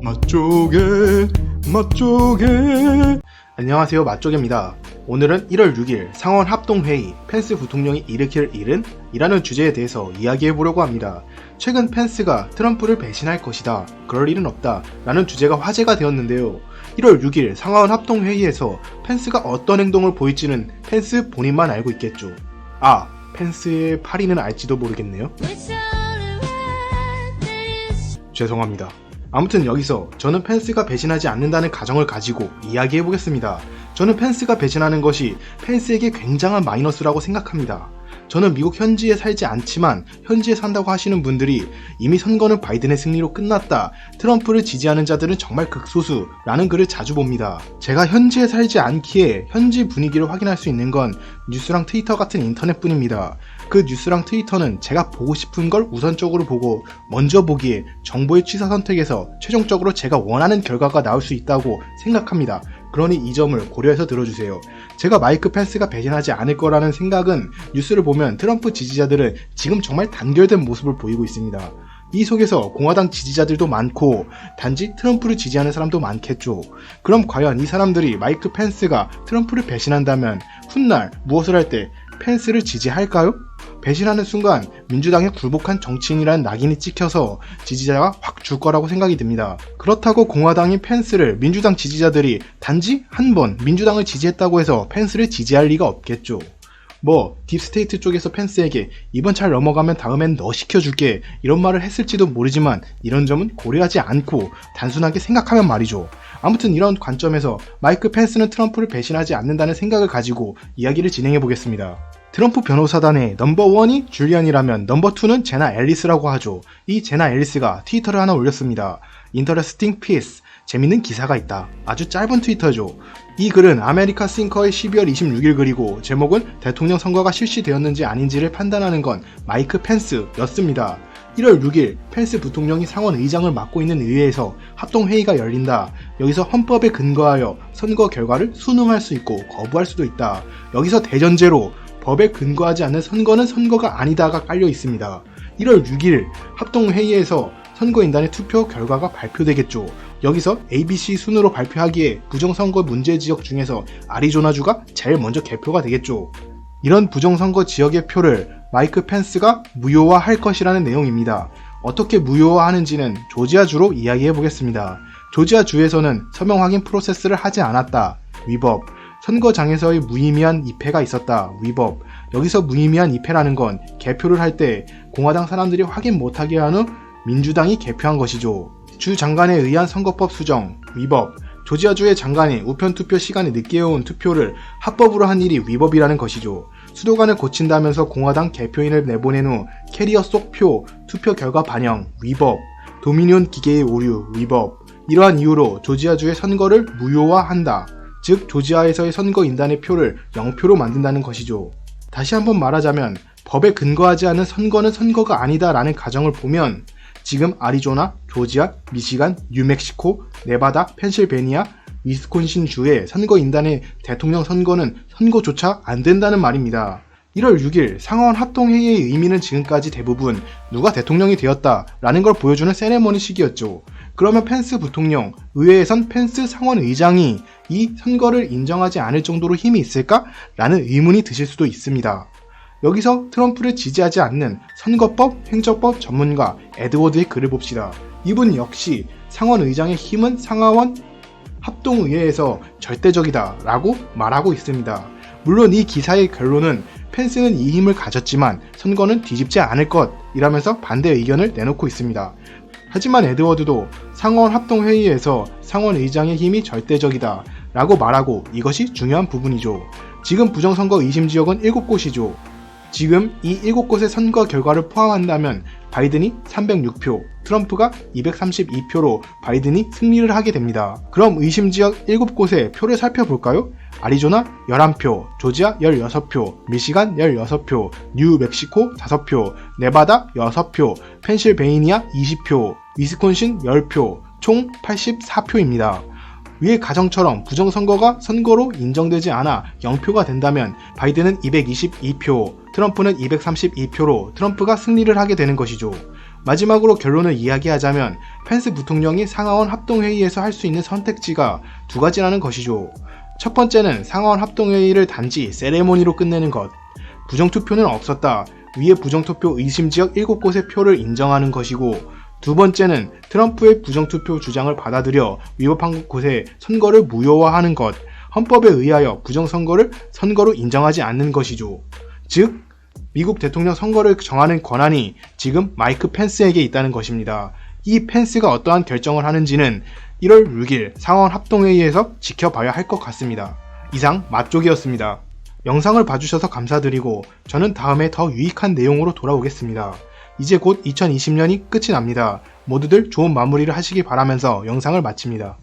맛조개. 안녕하세요, 맛조개입니다. 오늘은 1월 6일 상원 합동회의 펜스 부통령이 일으킬 일은? 이라는 주제에 대해서 이야기해보려고 합니다. 최근 펜스가 트럼프를 배신할 것이다, 그럴 일은 없다 라는 주제가 화제가 되었는데요. 1월 6일 상하원 합동회의에서 펜스가 어떤 행동을 보일지는 펜스 본인만 알고 있겠죠. 펜스의 파리는 알지도 모르겠네요. 죄송합니다. 아무튼 여기서 저는 펜스가 배신하지 않는다는 가정을 가지고 이야기해보겠습니다. 저는 펜스가 배신하는 것이 펜스에게 굉장한 마이너스라고 생각합니다. 저는 미국 현지에 살지 않지만 현지에 산다고 하시는 분들이 이미 선거는 바이든의 승리로 끝났다, 트럼프를 지지하는 자들은 정말 극소수라는 글을 자주 봅니다. 제가 현지에 살지 않기에 현지 분위기를 확인할 수 있는 건 뉴스랑 트위터 같은 인터넷뿐입니다. 그 뉴스랑 트위터는 제가 보고 싶은 걸 우선적으로 보고 먼저 보기에 정보의 취사 선택에서 최종적으로 제가 원하는 결과가 나올 수 있다고 생각합니다. 그러니 이 점을 고려해서 들어주세요. 제가 마이크 펜스가 배신하지 않을 거라는 생각은 뉴스를 보면 트럼프 지지자들은 지금 정말 단결된 모습을 보이고 있습니다. 이 속에서 공화당 지지자들도 많고 단지 트럼프를 지지하는 사람도 많겠죠. 그럼 과연 이 사람들이 마이크 펜스가 트럼프를 배신한다면 훗날 무엇을 할 때 펜스를 지지할까요? 배신하는 순간 민주당의 굴복한 정치인이라는 낙인이 찍혀서 지지자가 확 줄 거라고 생각이 듭니다. 그렇다고 공화당인 펜스를 민주당 지지자들이 단지 한 번 민주당을 지지했다고 해서 펜스를 지지할 리가 없겠죠. 딥스테이트 쪽에서 펜스에게 이번 잘 넘어가면 다음엔 너 시켜줄게 이런 말을 했을지도 모르지만 이런 점은 고려하지 않고 단순하게 생각하면 말이죠. 아무튼 이런 관점에서 마이크 펜스는 트럼프를 배신하지 않는다는 생각을 가지고 이야기를 진행해 보겠습니다. 트럼프 변호사단의 넘버1이 줄리안이라면 넘버2는 제나 앨리스라고 하죠. 이 제나 앨리스가 트위터를 하나 올렸습니다. Interesting piece, 재밌는 기사가 있다. 아주 짧은 트위터죠. 이 글은 아메리카 싱커의 12월 26일 글이고 제목은 대통령 선거가 실시되었는지 아닌지를 판단하는 건 마이크 펜스였습니다. 1월 6일 펜스 부통령이 상원 의장을 맡고 있는 의회에서 합동회의가 열린다. 여기서 헌법에 근거하여 선거 결과를 수능할 수 있고 거부할 수도 있다. 여기서 대전제로 법에 근거하지 않는 선거는 선거가 아니다가 깔려 있습니다. 1월 6일 합동회의에서 선거인단의 투표 결과가 발표되겠죠. 여기서 ABC 순으로 발표하기에 부정선거 문제 지역 중에서 아리조나주가 제일 먼저 개표가 되겠죠. 이런 부정선거 지역의 표를 마이크 펜스가 무효화할 것이라는 내용입니다. 어떻게 무효화하는지는 조지아주로 이야기해 보겠습니다. 조지아주에서는 서명 확인 프로세스를 하지 않았다. 위법. 선거장에서의 무의미한 입회가 있었다. 위법. 여기서 무의미한 입회라는 건 개표를 할 때 공화당 사람들이 확인 못하게 한 후 민주당이 개표한 것이죠. 주 장관에 의한 선거법 수정. 위법. 조지아주의 장관이 우편 투표 시간에 늦게 온 투표를 합법으로 한 일이 위법이라는 것이죠. 수도관을 고친다면서 공화당 개표인을 내보낸 후 캐리어 속 표, 투표 결과 반영. 위법. 도미니온 기계의 오류. 위법. 이러한 이유로 조지아주의 선거를 무효화한다. 즉 조지아에서의 선거인단의 표를 0표로 만든다는 것이죠. 다시 한번 말하자면 법에 근거하지 않은 선거는 선거가 아니다 라는 가정을 보면 지금 아리조나, 조지아, 미시간, 뉴멕시코, 네바다, 펜실베니아, 위스콘신 주의 선거인단의 대통령 선거는 선거조차 안 된다는 말입니다. 1월 6일 상하원 합동회의의 의미는 지금까지 대부분 누가 대통령이 되었다 라는 걸 보여주는 세레머니식이었죠. 그러면 펜스 부통령, 의회에선 펜스 상원 의장이 이 선거를 인정하지 않을 정도로 힘이 있을까? 라는 의문이 드실 수도 있습니다. 여기서 트럼프를 지지하지 않는 선거법, 행정법 전문가 에드워드의 글을 봅시다. 이분 역시 상원 의장의 힘은 상하원 합동의회에서 절대적이다 라고 말하고 있습니다. 물론 이 기사의 결론은 펜스는 이 힘을 가졌지만 선거는 뒤집지 않을 것 이라면서 반대 의견을 내놓고 있습니다. 하지만 에드워드도 상원 합동회의에서 상원 의장의 힘이 절대적이다 라고 말하고 이것이 중요한 부분이죠. 지금 부정선거 의심지역은 7곳이죠. 지금 이 7곳의 선거 결과를 포함한다면 바이든이 306표, 트럼프가 232표로 바이든이 승리를 하게 됩니다. 그럼 의심지역 7곳의 표를 살펴볼까요? 아리조나 11표, 조지아 16표, 미시간 16표, 뉴멕시코 5표, 네바다 6표, 펜실베이니아 20표, 위스콘신 10표, 총 84표입니다. 위의 가정처럼 부정선거가 선거로 인정되지 않아 0표가 된다면 바이든은 222표, 트럼프는 232표로 트럼프가 승리를 하게 되는 것이죠. 마지막으로 결론을 이야기하자면 펜스 부통령이 상하원 합동회의에서 할 수 있는 선택지가 두 가지라는 것이죠. 첫 번째는 상하원 합동회의를 단지 세레모니로 끝내는 것. 부정투표는 없었다. 위에 부정투표 의심지역 7곳의 표를 인정하는 것이고, 두 번째는 트럼프의 부정투표 주장을 받아들여 위법한 곳에 선거를 무효화하는 것. 헌법에 의하여 부정선거를 선거로 인정하지 않는 것이죠. 즉, 미국 대통령 선거를 정하는 권한이 지금 마이크 펜스에게 있다는 것입니다. 이 펜스가 어떠한 결정을 하는지는 1월 6일 상하원 합동회의에서 지켜봐야 할 것 같습니다. 이상 맛쪽이었습니다. 영상을 봐주셔서 감사드리고 저는 다음에 더 유익한 내용으로 돌아오겠습니다. 이제 곧 2020년이 끝이 납니다. 모두들 좋은 마무리를 하시기 바라면서 영상을 마칩니다.